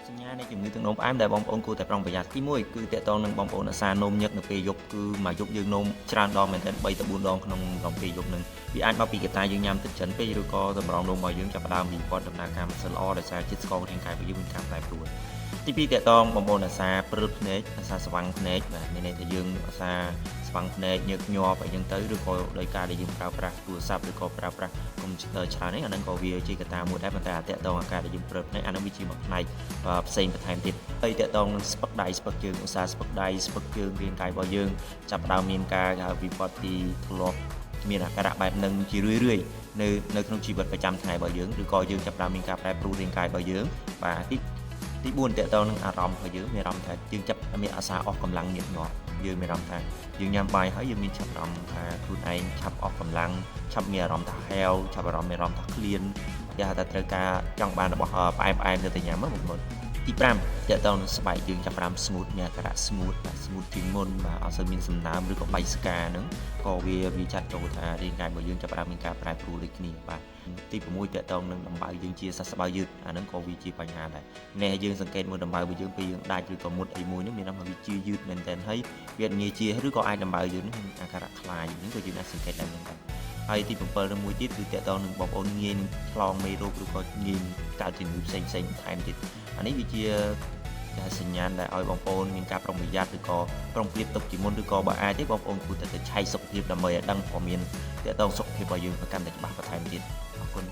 សញ្ញានៃជំងឺទឹកនោមផ្អែមដែលបងប្អូនគួរតែប្រុងប្រយ័ត្នទី1គឺតកតងនឹងបងប្អូនអាសានោមញឹកនៅពេលយប់គឺមួយយប់យើងនោមច្រើនដងមែនទែន3ទៅ4ដងក្នុងរំពេលយប់នឹងវាអាចមកពីកត្តាយើងញ៉ាំទឹកច្រើនពេកឬក៏តម្រងនោមរបស់យើងចាប់ផ្ដើមវិវត្តដំណើរការមិនសូវល្អដោយសារជាតិស្កររាងកាយរបស់យើងមានការប្រែប្រួលទី2តកតងបងប្អូនអាសាព្រិលភ្នែកអាសាស្វាំងភ្នែកបាទមានន័យថាយើងអាសាស្វាំងភ្នែកញើកញាប់អីចឹងទៅឬក៏ដោយការដែលយើងប្រើប្រាស់ទូរស័ព្ទឬក៏ប្រើប្រាស់កុំព្យូទ័រច្រើននេះអាហ្នឹងក៏វាជាកត្តាមួយដែរប៉ុន្តែអាតកតងអាការដែលយើងព្រិលភ្នែកអាហ្នឹងវាជាមួយផ្នែកផ្សេងបន្ថែមទៀតហើយតកតងនឹងស្ពឹកដៃស្ពឹកជើងឧស្សាហ៍ស្ពឹកដៃស្ពឹកជើងរាងកាយរបស់យើងចាប់ផ្ដើមមានការវិវត្តពីធ្លាប់មានអាការៈបែបហ្នឹងជារឿយៗនៅក្នុងជីវិតប្រចាំថ្ងៃរបស់យើងឬក៏យើងចាប់ផ្ដើមមានការប្រែប្រួលរាងកាយរបស់យើងបាទទី4តកតងនឹងអារម្មណ៍របស់យើងមានអារម្មណ៍ថាយើងចាប់មានអាសាអស់កម្លាំងញឹកញាប់យើងមានអារម្មណ៍ថាយើងញ៉ាំបាយហើយយើងមានចាប់អារម្មណ៍ថាខ្លួនឯងឆាប់អស់កម្លាំងឆាប់មានអារម្មណ៍ថាហាវឆាប់មានអារម្មណ៍ថាឃ្លានគេហៅថាត្រូវការចង់បានរបស់ផ្អែមនៅតែញ៉ាំមកបងទី5តកតងនឹងស្បែកយើងចាប់ផ្ដើមស្ងួតមានអាការៈស្ងួតជាងមុនបាទអត់សូវមានសំណើមឬក៏បែកស្កាហ្នឹងក៏វាចាត់ចូលថារាងកាយរបស់យើងចាប់ផ្ដើមមានការប្រែប្រួលដូចគ្នាបាទទី6តកតងនឹងដំបៅយើងជាសះស្បើយយឺតអាហ្នឹងក៏វាជាបញ្ហាដែរនេះយើងសង្កេតមើលដំបៅរបស់យើងពេលយើងដាច់ឬក៏មុតអីមួយហ្នឹងមានន័យថាវាជាយឺតមែនទែនហើយវាងាយជាឬក៏អាចដំបៅយើងនឹងអាការៈខ្លាយហ្នឹងក៏យើងអាចសង្កេតដែរមែនដែរហើយទី7នឹងមួយទៀតគឺតកតងនឹងបងប្អូនងាយនឹងឆ្លងមេរោគឬក៏ងាយកើតជំងឺផ្សេងបន្ថែមទៀតអានេះវាជាសញ្ញាណដែលឲ្យបងប្អូនមានការប្រុងប្រយ័ត្នឬក៏ប្រុងប្រៀបទុកជាមុនឬក៏បើអាចទេបងប្អូនគួរតែទៅឆែកសុខភាពដើម្បីឲ្យដឹងព័ត៌មានតកតងសុខភាពរបស់យើងប្រកាន់តែច្បាស់បន្ថែមទៀតអរគុណ